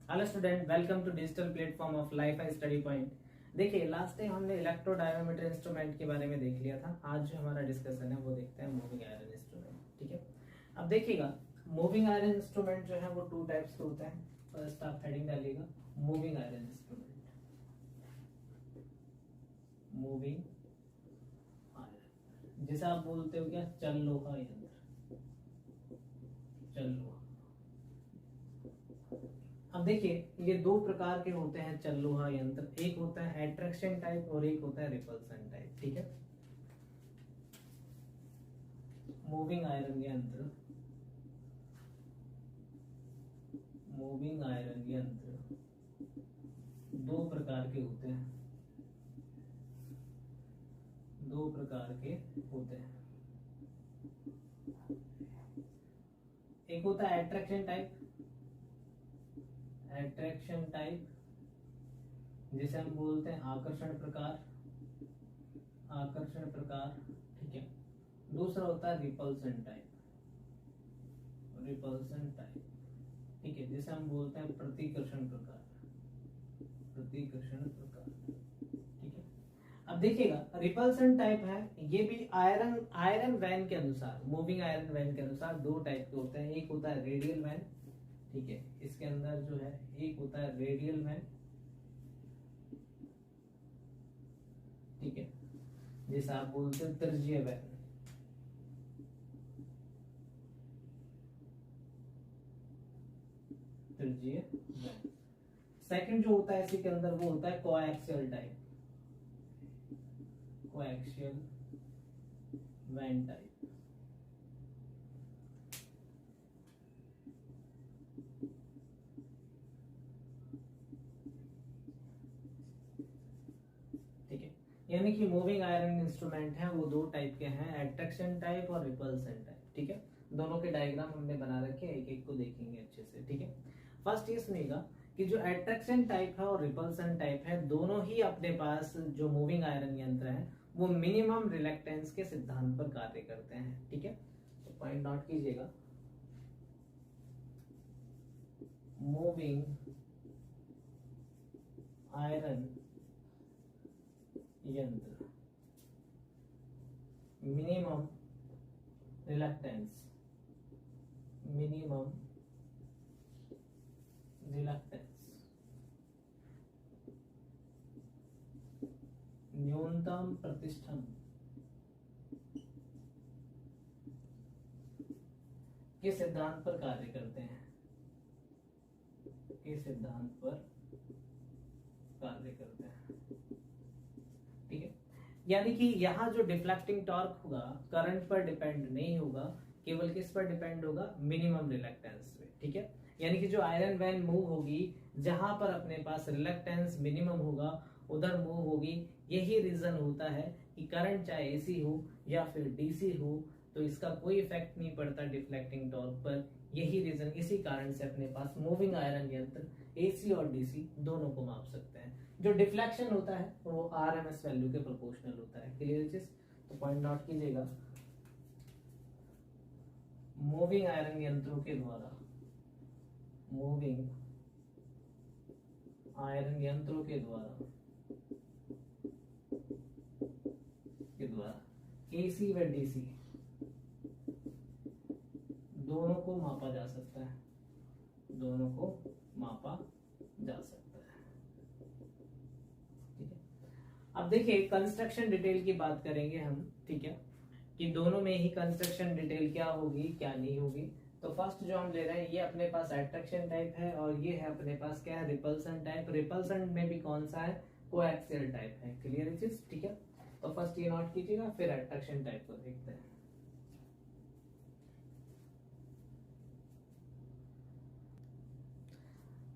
Hello student, welcome to digital platform of life I study point. देखिए, last time हमने electrodynamometer instrument के बारे में देख लिया था। आज जो हमारा डिस्कशन है वो देखते हैं मूविंग आयरन इंस्ट्रूमेंट। ठीक है, अब देखिएगा, मूविंग आयरन इंस्ट्रूमेंट जो है वो टू टाइप्स के होते हैं। फर्स्ट आप हेडिंग डालिएगा, moving iron instrument. Moving iron जैसे आप बोलते हो क्या, चल लोहा यंत्र, चल लोहा। अब देखिए, ये दो प्रकार के होते हैं चल लोहा यंत्र। एक होता है एट्रैक्शन टाइप और एक होता है रिपल्सन टाइप। ठीक है, मूविंग आयरन यंत्र, मूविंग आयरन यंत्र दो प्रकार के होते हैं, दो प्रकार के होते हैं। एक होता है एट्रैक्शन टाइप, एट्रैक्शन टाइप जिसे हम बोलते हैं आकर्षण प्रकार, आकर्षण प्रकार। ठीक है, दूसरा होता है रिपल्सन टाइप, रिपल्सन टाइप। ठीक है, जिसे हम बोलते हैं प्रतिकर्षण प्रकार, प्रतिकर्षण प्रकार। ठीक है, अब देखिएगा, रिपल्सन टाइप है, ये भी आयरन वैन के अनुसार, मूविंग आयरन वैन के अनुसार दो टाइप के होते हैं। एक होता है रेडियल वैन, ठीक है, इसके अंदर जो है एक होता है रेडियल वैन, ठीक है, जैसे आप बोलते हैं त्रिज्यीय वैन, त्रिज्यीय वैन। सेकंड जो होता है इसी के अंदर वो होता है coaxial type, coaxial vane type. ठीक है, यानी कि मूविंग आयरन इंस्ट्रूमेंट है वो दो टाइप के हैं, एट्रैक्शन टाइप और रिपल्सन टाइप। ठीक है, दोनों के डायग्राम हमने बना रखे हैं, एक एक को देखेंगे अच्छे से। ठीक है, फर्स्ट ये सुनिएगा कि जो एट्रैक्शन टाइप है और रिपल्सन टाइप है, दोनों ही अपने पास जो मूविंग आयरन यंत्र है वो मिनिमम रिलक्टेंस के सिद्धांत पर कार्य करते हैं। ठीक है, तो पॉइंट नोट कीजिएगा, मूविंग आयरन यंत्र मिनिमम रिलक्टेंस, मिनिमम रिलक्टेंस, न्यूनतम प्रतिष्ठम के सिद्धांत पर कार्य करते हैं, के सिद्धांत पर कार्य करते हैं। ठीक है, यानी कि यहाँ जो डिफ्लेक्टिंग टॉर्क होगा करंट पर डिपेंड नहीं होगा, केवल किस पर डिपेंड होगा, मिनिमम रिलक्टेंस पे। ठीक है, यानी कि जो आयरन वैन मूव होगी, जहां पर अपने पास रिलक्टेंस मिनिमम होगा उधर मूव होगी। यही रीजन होता है कि करंट चाहे एसी हो या फिर डीसी हो तो इसका कोई इफेक्ट नहीं पड़ता डिफ्लेक्टिंग टॉर्क पर। यही रीजन, इसी कारण से अपने पास मूविंग आयरन यंत्र एसी और डीसी दोनों को माप सकते हैं। जो डिफ्लेक्शन होता है वो आरएमएस वैल्यू के प्रोपोर्शनल होता है। क्लियर चीज, तो पॉइंट नोट कीजिएगा, मूविंग आयरन यंत्रों के द्वारा, मूविंग आयरन यंत्रों के द्वारा एसी व डीसी दोनों को मापा जा सकता है, दोनों को मापा जा सकता है। ठीक है, अब देखिए कंस्ट्रक्शन डिटेल की बात करेंगे हम। ठीक है, कि दोनों में ही कंस्ट्रक्शन डिटेल क्या होगी क्या नहीं होगी। तो फर्स्ट जो हम ले रहे हैं ये अपने पास एट्रैक्शन टाइप है और ये है अपने पास क्या है, रिपल्सन टाइप। रिपल्सन में भी कौन सा है, कोएक्सियल टाइप है। क्लियर चीज, ठीक है, तो फर्स्ट ये नोट कीजिएगा, फिर एट्रैक्शन टाइप को देखते हैं।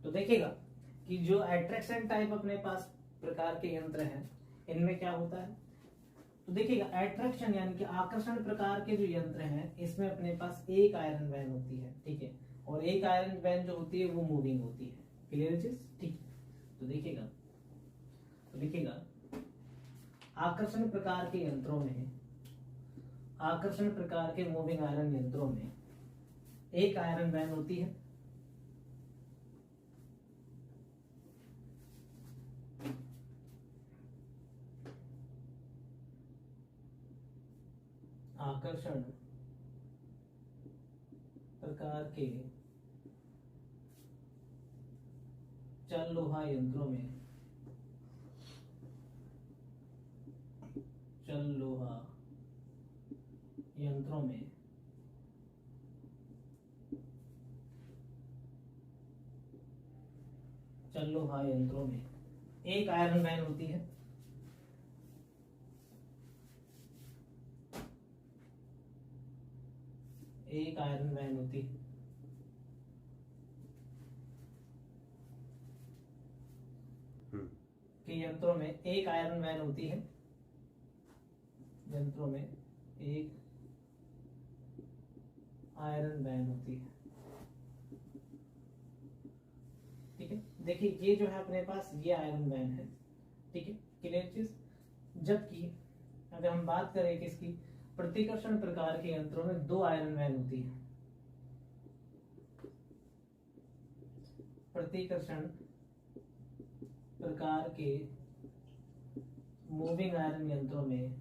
तो देखिएगा कि जो एट्रैक्शन टाइप अपने पास प्रकार के यंत्र हैं, इनमें क्या होता है, तो देखिएगा एट्रैक्शन यानी कि आकर्षण प्रकार के जो यंत्र हैं इसमें अपने पास एक आयरन वैन होती है। ठीक है, और एक आयरन वैन जो होती है वो मूविंग होती है। क्लियर चीज, ठीक है, तो देखिएगा, तो देखिएगा आकर्षण प्रकार के यंत्रों में, आकर्षण प्रकार के मूविंग आयरन यंत्रों में एक आयरन वैन होती है, आकर्षण प्रकार के चल लोहा यंत्रों में चल लोहा यंत्रों में चल लोहा यंत्रों में एक आयरन वैन होती है। एक आयरन वैन होती है। कि यंत्रों में एक आयरन वैन होती है। यंत्रों में एक आयरन वैन होती है। ठीक है, देखिए ये जो है अपने पास ये आयरन वैन है। ठीक है, क्लियर चीज। जबकि अगर हम बात करें किसकी, प्रतिकर्षण प्रकार के यंत्रों में दो आयरन वैन होती है। प्रतिकर्षण प्रकार के मूविंग आयरन यंत्रों में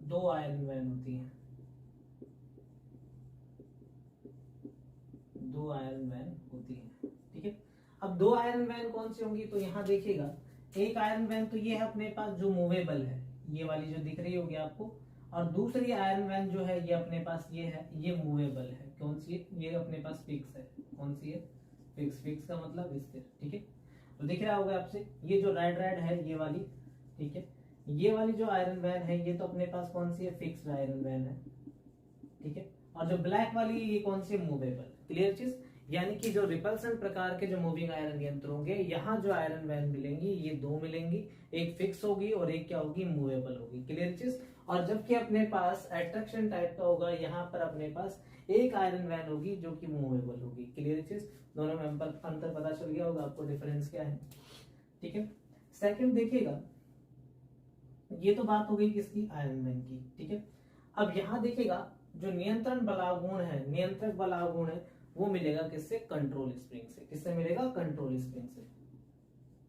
दो आयरन वैन होती है। दो आयरन वैन होती है। ठीक है, अब दो आयरन वैन कौन सी होंगी, तो यहाँ देखिएगा एक आयरन वैन तो ये है अपने पास जो मूवेबल है, ये वाली जो दिख रही होगी आपको, और दूसरी आयरन वैन जो है ये अपने पास ये है, ये मूवेबल है। कौन सी है, ये अपने पास फिक्स है। कौन सी है, फिक्स। फिक्स का मतलब स्थिर। ठीक है, तो दिख रहा होगा आपसे ये जो रेड रेड है ये वाली। ठीक है, ये वाली जो आयरन वैन है ये तो अपने पास कौन सी है, फिक्स्ड आयरन वैन है। ठीक है, और जो ब्लैक वाली ये कौन सी, मूवेबल। क्लियर चीज। यानी कि जो रिपल्सन प्रकार के जो मूविंग आयरन यंत्र होंगे, यहाँ जो आयरन वैन मिलेंगी ये दो मिलेंगी, एक फिक्स होगी और एक क्या होगी, मूवेबल होगी। क्लियर चीज। और जबकि अपने पास अट्रैक्शन टाइप का होगा, यहाँ पर अपने पास एक आयरन वैन होगी जो कि मूवेबल होगी। क्लियर चीज। दोनों में अंतर पता चल गया होगा आपको, डिफरेंस क्या है। ठीक है, सेकंड देखिएगा, ये तो बात हो गई किसकी, आयरन वैन की। ठीक है, अब यहाँ देखिएगा जो नियंत्रण बलागुण है, नियंत्रक बलागुण है, वो मिलेगा किससे, कंट्रोल स्प्रिंग से। किससे मिलेगा, कंट्रोल स्प्रिंग से।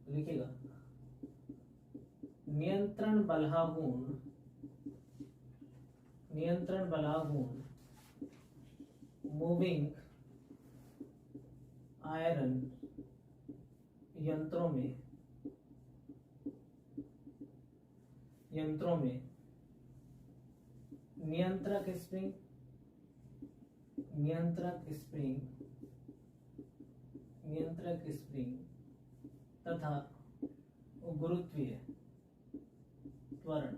लिखिएगा नियंत्रण बलागुण, नियंत्रण बलागुण मूविंग आयरन यंत्रों में नियंत्रक स्प्रिंग तथा गुरुत्वीय त्वरण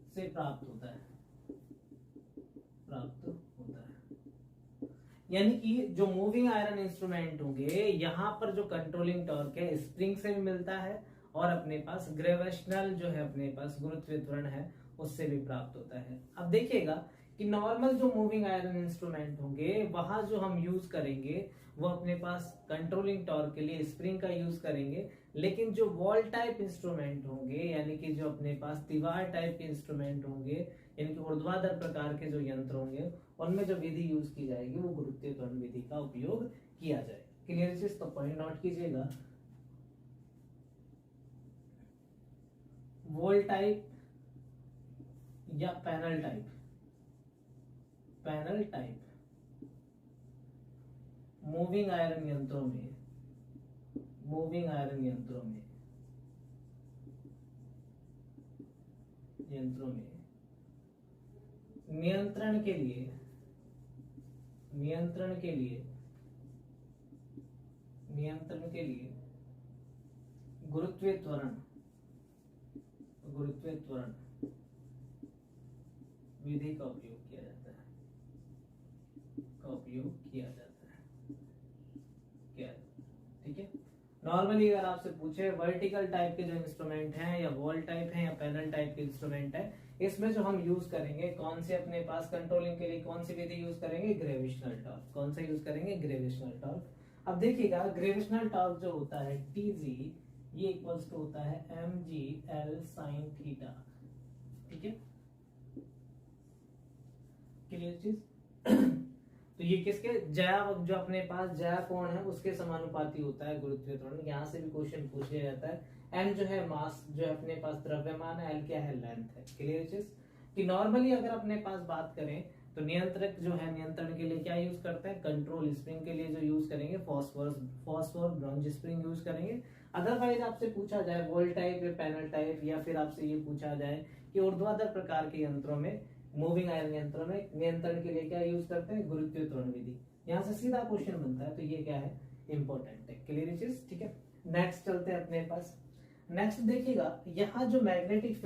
से प्राप्त होता है। यानी कि जो मूविंग आयरन इंस्ट्रूमेंट होंगे, यहाँ पर जो कंट्रोलिंग टॉर्क है स्प्रिंग से भी मिलता है, और अपने पास ग्रेविटेशनल जो है अपने पास गुरुत्वीय त्वरण है उससे भी प्राप्त होता है। अब देखिएगा कि नॉर्मल जो मूविंग आयरन इंस्ट्रूमेंट होंगे, वहां जो हम यूज करेंगे वो अपने पास कंट्रोलिंग टॉर्क के लिए स्प्रिंग का यूज करेंगे। लेकिन जो वॉल टाइप इंस्ट्रूमेंट होंगे, यानी कि जो अपने पास दीवार टाइप के इंस्ट्रूमेंट होंगे, यानी कि ऊर्ध्वाधर प्रकार के जो यंत्र होंगे, उनमें जो विधि यूज की जाएगी वो गुरुत्वीय त्वरण विधि का उपयोग किया जाएगा। क्लियर चीज, तो पॉइंट नोट कीजिएगा। वॉल टाइप या पैनल टाइप मूविंग आयरन यंत्रों में नियंत्रण के लिए गुरुत्वीय त्वरण विधि का उपयोग किया जाता है। ठीक है, नॉर्मली अगर आपसे पूछे वर्टिकल टाइप के जो इंस्ट्रूमेंट हैं, या वॉल टाइप हैं, या पैनल टाइप के इंस्ट्रूमेंट है, इसमें जो हम यूज करेंगे कौन से अपने पास कंट्रोलिंग के लिए कौन सी विधि यूज करेंगे, ग्रेविटेशनल टॉर्क। कौन सा यूज करेंगे, ग्रेविटेशनल टॉर्क। अब देखिएगा ग्रेविटेशनल टॉर्क जो होता है TG, ये इक्वल्स टू होता है mg/L sin थीटा। ठीक है, क्लियर चीज। तो तो ये किसके, ज्या जो अपने पास ज्या कोण है उसके समानुपाती होता है गुरुत्वीय त्वरण। यहाँ से भी क्वेश्चन पूछ लिया जाता है। m जो है मास, जो है अपने पास द्रव्यमान है, l क्या है लेंथ है। क्लियर चीज कि नॉर्मली अगर अपने पास बात करें तो नियंत्रक जो है नियंत्रण के लिए क्या यूज करते हैं, कंट्रोल स्प्रिंग के लिए जो यूज करेंगे फॉस्फोर ब्रॉन्ज स्प्रिंग यूज करेंगे। अदरवाइज आपसे पूछा जाए वोल्ट टाइप या पैनल टाइप, या फिर आपसे ये पूछा जाए कि ऊर्ध्वाधर प्रकार के यंत्रों में, मूविंग आयरन यंत्रों में नियंत्रण के लिए क्या यूज करते हैं, गुरुत्वीय त्वरण विधि। यहाँ से सीधा क्वेश्चन बनता है, तो ये क्या है, इंपॉर्टेंट है। क्लियर चीज, ठीक है। नेक्स्ट चलते हैं अपने पास। नेक्स्ट देखिएगा, यहाँ जो मैग्नेटिक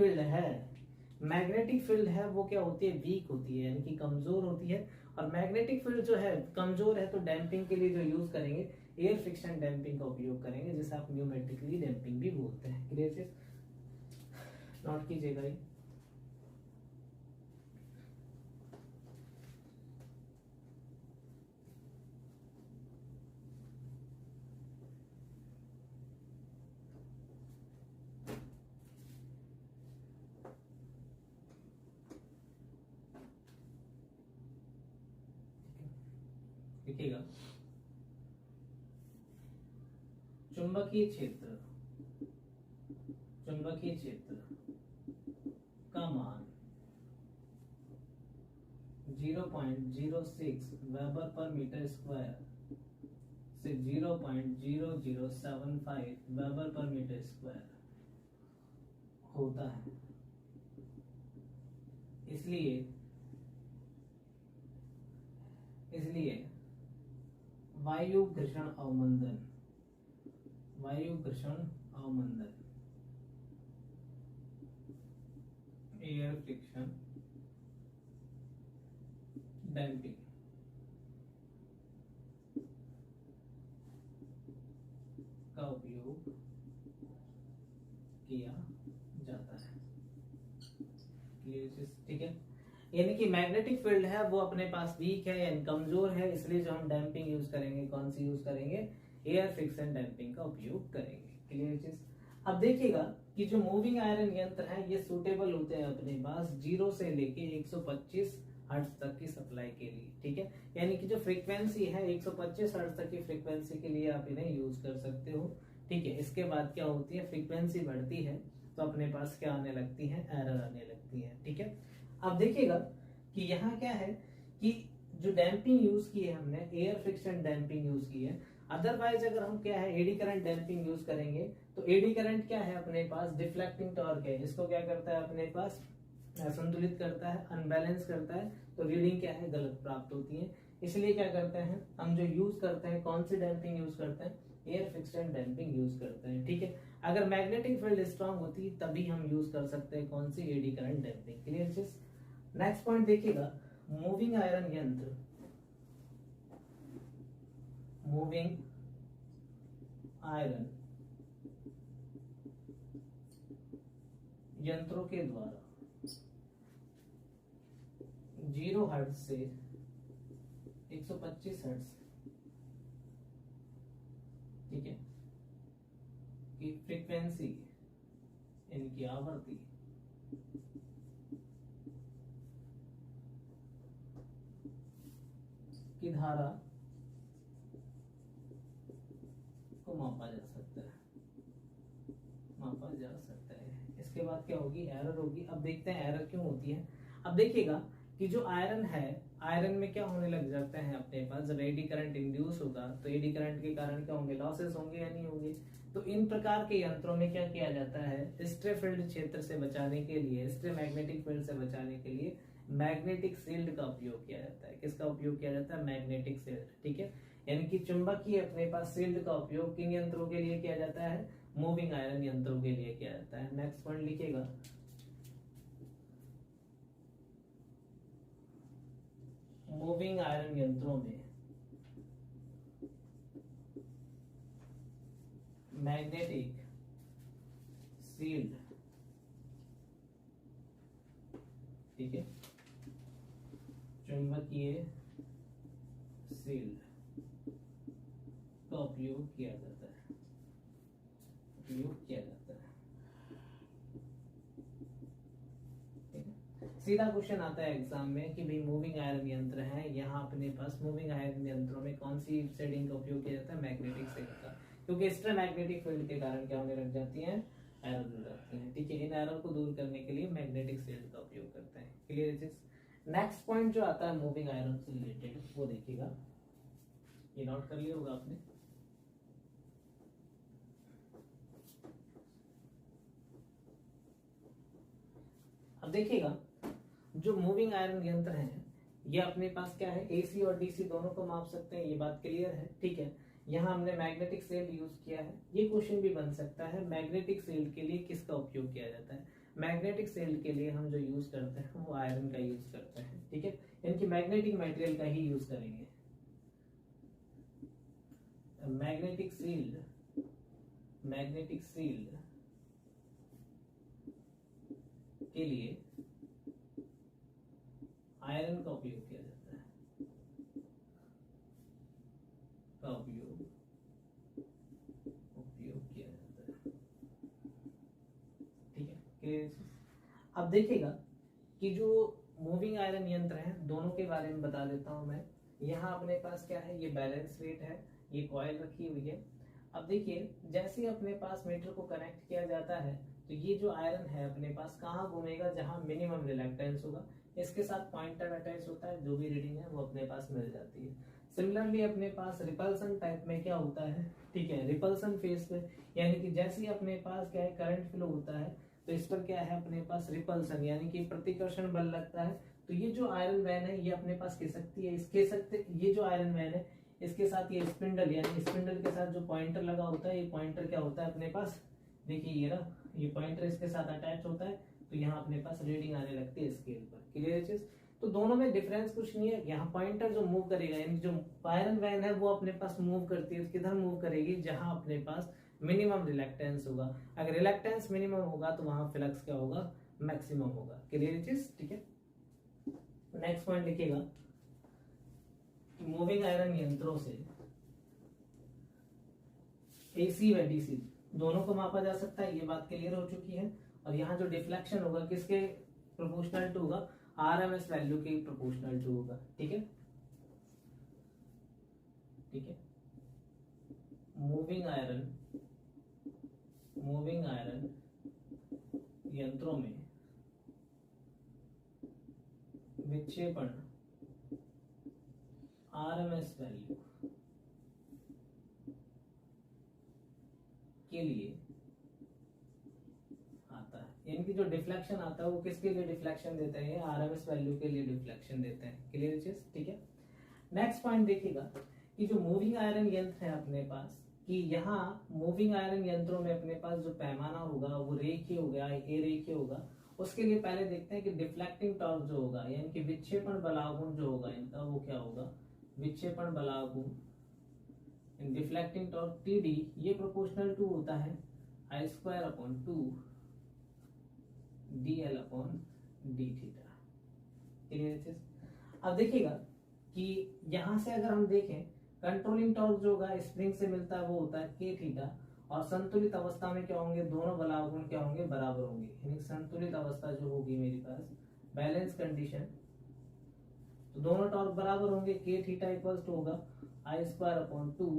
फील्ड है वो क्या होती है, वीक होती है, यानी कि कमजोर होती है। और मैग्नेटिक फील्ड जो है कमजोर है, तो डैम्पिंग के लिए जो यूज करेंगे, एयर फ्रिक्शन डैम्पिंग का उपयोग करेंगे, जिसे आप न्यूमेटिकली डैम्पिंग भी बोलते हैं। क्लियर चीज, नोट कीजिएगा ये। देखिएगा, चुंबकीय क्षेत्र का मान 0.06 वेबर पर मीटर स्क्वायर से 0.0075 वेबर पर मीटर स्क्वायर होता है। इसलिए वायु घर्षण अवमंदन एयर फ्रिक्शन डैम्पिंग का उपयोग किया जाता है। ठीक है, यानी कि मैग्नेटिक फील्ड है वो अपने पास वीक है यानी कमजोर है, इसलिए जो हम डैम्पिंग यूज करेंगे, कौन सी यूज करेंगे, एयर फ्रिक्शन डैम्पिंग का उपयोग करेंगे। क्लियर चीज। अब देखिएगा कि जो मूविंग आयरन यंत्र है ये सूटेबल होते हैं अपने पास 0 से लेके 125 हर्ट्ज तक की सप्लाई के लिए। ठीक है, यानी कि जो फ्रीक्वेंसी है 125 हर्ट्ज तक की फ्रीक्वेंसी के लिए आप इन्हें यूज कर सकते हो। ठीक है, इसके बाद क्या होती है, फ्रीक्वेंसी बढ़ती है तो अपने पास क्या आने लगती है, एरर आने लगती है। ठीक है, अब देखिएगा कि यहाँ क्या है कि जो डैम्पिंग यूज की है हमने, एयर फ्रिक्शन डैम्पिंग यूज की है। अदरवाइज अगर हम क्या है एडी करंट डैम्पिंग यूज करेंगे तो एडी करंट क्या है अपने पास, डिफ्लेक्टिंग टॉर्क है, इसको क्या करता है अपने पास, असंतुलित करता है, अनबैलेंस करता है, तो रीडिंग क्या है, गलत प्राप्त होती है। इसलिए क्या करते हैं हम, जो यूज करते हैं, कौन सी डैम्पिंग यूज करते हैं, एयर फ्रिक्शन डैम्पिंग यूज करते हैं। ठीक है, अगर मैग्नेटिक फील्ड स्ट्रांग होती तभी हम यूज कर सकते हैं कौन सी, एडी करंट डैम्पिंग। क्लियर चीज। नेक्स्ट पॉइंट देखिएगा, मूविंग आयरन यंत्र, मूविंग आयरन यंत्रों के द्वारा 0 हर्ट्ज से 125 हर्ट्ज, ठीक है, की फ्रीक्वेंसी, इनकी आवृत्ति की धारा को मापा जा सकता है, इसके बाद क्या होगी, एरर होगी। अब देखते हैं एरर क्यों होती है। अब देखिएगा कि जो आयरन है, आयरन में क्या होने लग जाते हैं अपने पास, जब एडी करंट इंड्यूस होगा तो एडी करंट के कारण क्या होंगे, लॉसेस होंगे या नहीं होंगे। तो इन प्रकार के यंत्रों में क्या किया जाता है, स्ट्रे फील्ड क्षेत्र से बचाने के लिए, स्ट्रे मैग्नेटिक फील्ड से बचाने के लिए मैग्नेटिक शील्ड का उपयोग किया जाता है। किसका उपयोग किया जाता है, मैग्नेटिक शील्ड। ठीक है, यानी कि चुंबकीय अपने पास शील्ड का उपयोग किन यंत्रों के लिए किया जाता है, मूविंग आयरन यंत्रों के लिए किया जाता है। नेक्स्ट पॉइंट लिखिएगा, मूविंग आयरन यंत्रों में मैग्नेटिक शील्ड, ठीक है, चुंबकीय शील्ड का उपयोग किया जाता है, सीधा क्वेश्चन आता है एग्जाम में कि भाई मूविंग आयरन यंत्र है, यहाँ अपने पास मूविंग आयरन यंत्रों में कौन सी शेडिंग का उपयोग किया जाता है, मैग्नेटिक शेड का, क्योंकि एक्स्ट्रामैग्नेटिक फील्ड के कारण क्या होने लग जाती है, एरर हो जाती है। ठीक है, इन एरर को दूर करने के लिए मैग्नेटिक शेड का उपयोग करते हैं। क्लियर? नेक्स्ट पॉइंट जो आता है मूविंग आयरन से रिलेटेड वो देखिएगा, ये नोट कर लिया होगा आपने। अब देखिएगा जो मूविंग आयरन यंत्र है ये अपने पास क्या है, एसी और डीसी दोनों को माप सकते हैं, ये बात क्लियर है। ठीक है, यहाँ हमने मैग्नेटिक सेल यूज किया है। ये क्वेश्चन भी बन सकता है मैग्नेटिक सेल के लिए किसका उपयोग किया जाता है। मैग्नेटिक सेल के लिए हम जो यूज करते हैं वो आयरन का यूज करते हैं। ठीक है, इनकी मैग्नेटिक मटेरियल का ही यूज करेंगे। मैग्नेटिक सील्ड के लिए आयरन का उपयोग किया जाता है, उपयोग किया जाता है। ठीक है, अब देखिएगा कि जो मूविंग आयरन यंत्र है दोनों के बारे में बता देता हूं मैं। यहाँ अपने पास क्या है, ये बैलेंस रेट है, ये कॉइल रखी हुई है। अब देखिए जैसे ही अपने पास मीटर को कनेक्ट किया जाता है तो ये जो आयरन है अपने पास कहाँ घूमेगा, जहाँ मिनिमम रिलक्टेंस होगा। इसके साथ पॉइंटर अटैच होता है, जो भी रीडिंग है वो अपने पास मिल जाती है। सिमिलरली अपने पास रिपल्सन टाइप में क्या होता है, ठीक है, रिपल्सन फेज पे, यानी कि जैसे ही अपने पास क्या है करंट फ्लो होता है तो इस पर क्या है अपने पास रिपल्सन यानी कि प्रतिकर्षण बल लगता है। तो ये जो आयरन वैन है ये अपने पास खिसकती सकती है, इसके सकते ये जो आयरन वैन है इसके साथ ये स्पिंडल यानी स्पिंडल के साथ जो पॉइंटर लगा होता है, ये पॉइंटर क्या होता है अपने पास, देखिए ये ना, ये पॉइंटर इसके साथ अटैच होता है तो यहाँ अपने पास रीडिंग आने लगती है स्केल पर। क्लियर चीज? तो दोनों में डिफरेंस कुछ नहीं है। यहाँ पॉइंटर जो मूव करेगा यानी जो आयरन वैन है वो अपने पास मूव करती है, किधर मूव करेगी, जहां अपने पास मिनिमम रिलक्टेंस होगा। अगर रिलक्टेंस मिनिमम होगा तो वहां फ्लक्स क्या होगा, मैक्सिमम होगा। क्लियर चीज? ठीक है, नेक्स्ट पॉइंट लिखिएगा, मूविंग आयरन यंत्रों से एसी व डीसी दोनों को मापा जा सकता है, ये बात क्लियर हो चुकी है। और यहाँ जो डिफ्लेक्शन होगा किसके प्रोपोर्शनल टू होगा, आरएमएस वैल्यू के प्रोपोर्शनल टू होगा। ठीक है, ठीक है, मूविंग आयरन यंत्रों में विक्षेपण आरएमएस वैल्यू के लिए आता है, यानी कि जो डिफ्लेक्शन आता है वो किसके लिए डिफ्लेक्शन देते हैं, आरएमएस वैल्यू के लिए डिफ्लेक्शन देते हैं। क्लियर चीज? ठीक है, नेक्स्ट पॉइंट देखिएगा कि जो मूविंग आयरन यंत्र है अपने पास, कि यहाँ मूविंग आयरन यंत्रों में अपने पास जो पैमाना होगा वो रेखीय होगा, ए रेखीय होगा। उसके लिए पहले देखते हैं कि डिफ्लेक्टिंग टॉर्क जो होगा यानी कि विक्षेपण बलागुण जो होगा इनका वो क्या होगा, विक्षेपण बलागुण डिफ्लेक्टिंग टॉर्क टीडी ये प्रोपोर्शनल टू होता है I square upon 2 dl upon D theta. Clear चीज? अब देखिएगा कि यहां से अगर हम देखें कंट्रोलिंग टॉर्क जो होगा स्प्रिंग से मिलता है वो होता है k थीटा, और संतुलित अवस्था में क्या होंगे, दोनों बलागुण क्या होंगे, बराबर होंगे। यानी संतुलित अवस्था जो होगी मेरे पास बैलेंस कंडीशन, तो दोनों टॉर्क बराबर होंगे, k थीटा इक्वल्स टू होगा I square upon 2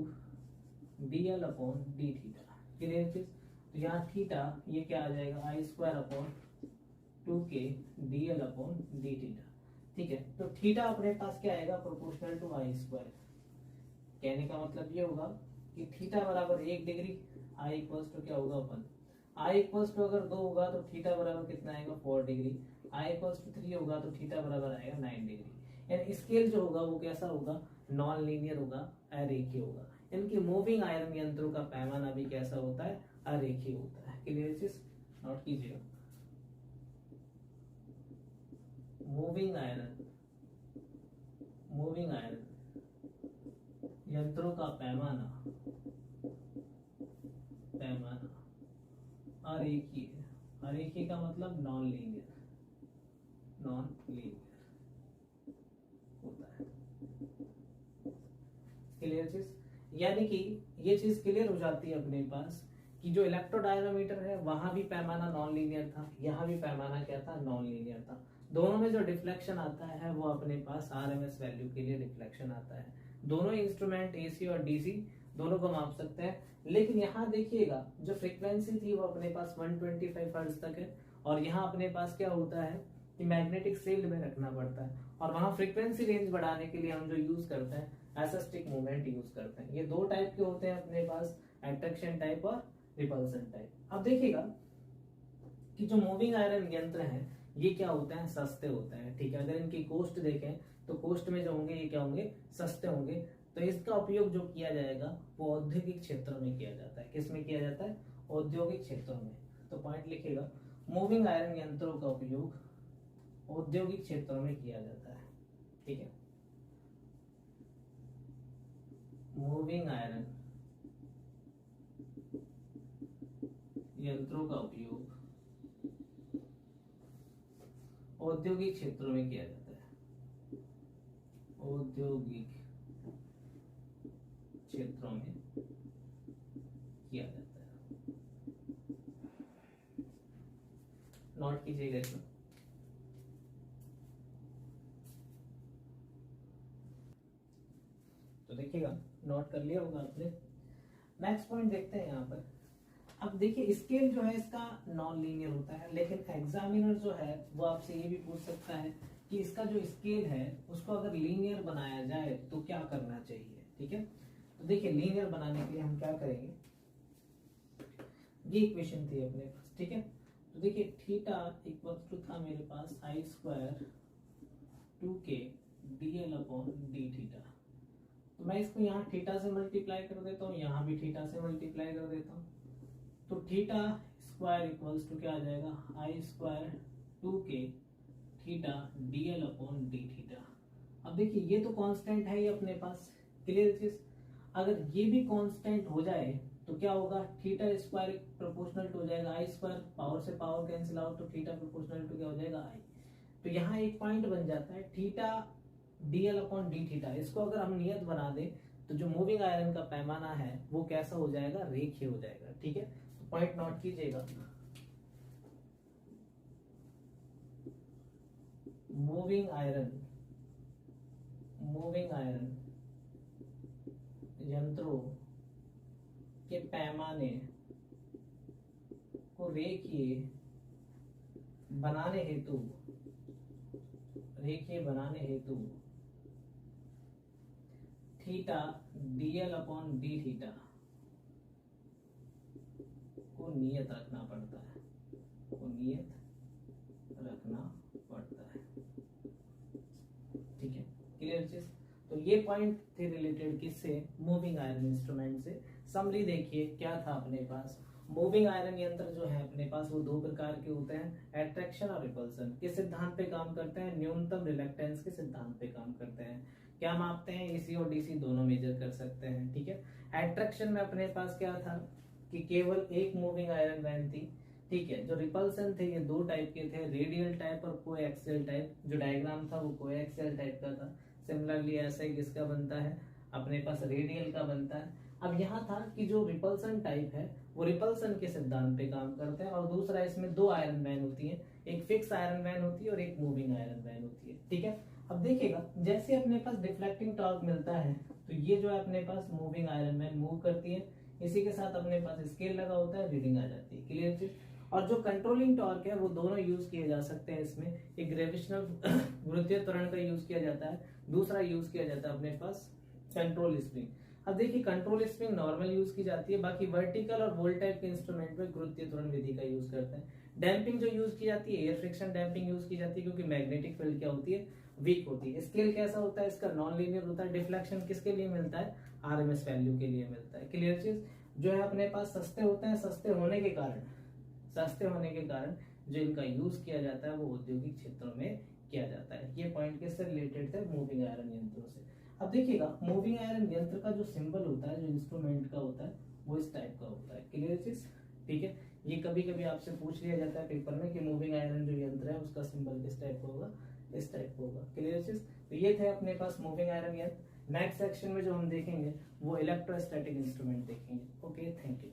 dl upon D theta. Clear चीज? तो यहाँ थीटा ये क्या आ जाएगा, I square upon 2k dl upon D theta. ठीक है, तो थीटा अपने पास क्या आएगा, प्रोपोर्शनल टू आई स्क्वायर। कहने का मतलब ये होगा कि थीटा बराबर 1 डिग्री, आई इक्वल्स टू क्या होगा 1, आई इक्वल्स टू अगर 2 होगा तो थीटा बराबर कितना आएगा 4 डिग्री, आई इक्वल्स टू 3 होगा तो थीटा बराबर आएगा 9 डिग्री। यानी स्केल जो होगा वो कैसा होगा, नॉन लीनियर होगा, अरेखीय होगा। इनकी मूविंग आयरन यंत्रों का पैमाना भी कैसा होता है, अरेखीय होता है। क्लियर चीज? नोट कीजिएगा, मूविंग आयरन यंत्रों का पैमाना अरेखीय का मतलब नॉन लीनियर होता है। क्लियर चीज? यानी कि ये चीज क्लियर हो जाती है अपने पास कि जो इलेक्ट्रोडायनामोमीटर है वहां भी पैमाना नॉन लीनियर था, यहाँ भी पैमाना क्या था, नॉन लीनियर था। दोनों में जो डिफ्लेक्शन आता है वो अपने पास आरएमएस वैल्यू के लिए डिफ्लेक्शन आता है। दोनों इंस्ट्रूमेंट एसी और डीसी दोनों को माप सकते हैं, लेकिन यहाँ देखिएगा जो फ्रीक्वेंसी थी वो अपने पास 125 हर्ट्ज तक है, और यहाँ अपने पास क्या होता है कि मैग्नेटिक फील्ड में रखना पड़ता है, और वहां फ्रीक्वेंसी रेंज बढ़ाने के लिए हम जो यूज करते हैं एसिस्टिक मूवमेंट यूज करते हैं। ये दो टाइप के होते हैं अपने पास, अट्रैक्शन टाइप और रिपल्सन टाइप। अब देखिएगा कि जो मूविंग आयरन यंत्र हैं ये क्या होते हैं, सस्ते होते हैं, ठीक है। अगर इनकी कॉस्ट देखें तो कॉस्ट में जो होंगे ये क्या होंगे, सस्ते होंगे। तो इसका उपयोग जो किया जाएगा वो औद्योगिक क्षेत्रों में किया जाता है। किस में किया जाता है, औद्योगिक क्षेत्रों में। तो पॉइंट लिखेगा, मूविंग आयरन यंत्रों का उपयोग औद्योगिक क्षेत्रों में किया जाता है, ठीक है। मूविंग आयरन यंत्रों का उपयोग औद्योगिक क्षेत्रों में किया जाता है, औद्योगिक क्षेत्रों में किया जाता है। नोट कीजिएगा इसमें। तो देखिएगा, नोट कर लिया होगा आपने। नेक्स्ट पॉइंट देखते हैं यहाँ पर। अब देखिए स्केल जो है इसका नॉन लीनियर होता है, लेकिन एग्जामिनर जो है वो आपसे ये भी पूछ सकता है कि इसका जो स्केल है उसको अगर लीनियर बनाया जाए तो क्या करना चाहिए, ठीक है। तो देखिए लीनियर बनाने के लिए हम क्या करेंगे, ये इक्वेशन थी अपने पास, ठीक है। तो देखिए थीटा इक्वल टू था मेरे पास I square 2k dl upon D theta. तो मैं इसको यहाँ थीटा से मल्टीप्लाई कर देता हूँ, यहाँ भी थीटा से मल्टीप्लाई कर देता हूँ। तो थीटा स्क्वायर इक्वल्स टू क्या आ जाएगा, I square 2k theta dl upon D theta. अब देखिए ये तो कांस्टेंट है ये अपने पास, क्लियर चीज। अगर ये भी कांस्टेंट हो जाए तो क्या होगा, थीटा स्क्वायर प्रोपोर्शनल टू हो जाएगा आई स्क्वायर, पावर से पावर कैंसिल आउट, तो थीटा प्रोपोर्शनल टू क्या हो जाएगा, आई। तो यहाँ एक पॉइंट बन जाता है theta dl upon D theta. इसको अगर हम नियत बना दें तो जो मूविंग आयरन का पैमाना है वो कैसा हो जाएगा, रेखीय हो जाएगा, ठीक है। तो पॉइंट नोट कीजिएगा, मूविंग आयरन यंत्रों के पैमाने को रेखीय बनाने हेतु theta dl upon D theta को नियत रखना पड़ता है, ठीक है, क्लियर चीज। तो ये पॉइंट थे रिलेटेड किससे, मूविंग आयरन इंस्ट्रूमेंट से। समरी देखिए क्या था अपने पास, मूविंग आयरन यंत्र जो है अपने पास वो दो प्रकार के होते हैं, एट्रैक्शन और रिपल्सन। किस सिद्धांत पे काम करते हैं, न्यूनतम रिलक्टेंस के सिद्धांत पे काम करते हैं। क्या मापते हैं, एसी और डीसी दोनों मेजर कर सकते हैं, ठीक है। एट्रैक्शन में अपने पास क्या था कि केवल एक मूविंग आयरन वैन थी, ठीक है। जो रिपल्सन थे ये दो टाइप के थे, रेडियल टाइप और कोएक्सियल टाइप। जो डायग्राम था वो कोएक्सियल टाइप का था। सिमिलरली ऐसा ही किसका बनता है, अपने पास रेडियल का बनता है। अब यहाँ था कि जो रिपल्सन टाइप है वो रिपल्सन के सिद्धांत पे काम करते हैं, और दूसरा इसमें दो आयरन वैन होती है, एक फिक्स आयरन वैन होती है और एक मूविंग आयरन वैन होती है, ठीक है। अब देखिएगा जैसे अपने पास डिफ्लेक्टिंग टॉर्क मिलता है तो ये जो है अपने पास मूविंग आयरन वैन मूव करती है, इसी के साथ अपने पास स्केल लगा होता है, रीडिंग आ जाती है, क्लियर चीज। और जो कंट्रोलिंग टॉर्क है वो दोनों यूज किए जा सकते हैं इसमें। एक ग्रेविटेशनल गुरुत्वीय त्वरण का यूज किया जाता है, दूसरा यूज किया जाता है अपने पास कंट्रोल स्प्रिंग। अब देखिए कंट्रोल स्प्रिंग नॉर्मल यूज की जाती है, बाकी वर्टिकल और वोल्ट टाइप के इंस्ट्रूमेंट में गुरुत्वीय त्वरण विधि का यूज करते हैं। डैम्पिंग जो यूज की जाती है, एयर फ्रिक्शन डैम्पिंग यूज की जाती है, क्योंकि मैग्नेटिक फील्ड क्या होती है, वीक होती है। स्केल कैसा होता है, इसका नॉन लीनियर होता है। डिफ्लेक्शन किसके लिए मिलता है, आरएमएस वैल्यू के लिए मिलता है, क्लियर चीज। जो है अपने पास सस्ते होते हैं, सस्ते होने के कारण जो इनका यूज किया जाता है वो औद्योगिक क्षेत्रों में किया जाता है। ये पॉइंट किससे रिलेटेड थे, मूविंग आयरन यंत्रों से। अब देखिएगा मूविंग आयरन यंत्र का जो सिंबल होता है, जो इंस्ट्रूमेंट का होता है, वो इस टाइप का होता है, क्लियर चीज, ठीक है। ये कभी कभी आपसे पूछ लिया जाता है पेपर में कि मूविंग आयरन जो यंत्र है उसका सिंबल किस टाइप का होगा, इस टाइप का होगा, क्लियर चीज। तो ये थे अपने पास मूविंग आयरन यंत्र। नेक्स्ट सेक्शन में जो हम देखेंगे वो इलेक्ट्रोस्टैटिक इंस्ट्रूमेंट देखेंगे। Okay, thank you.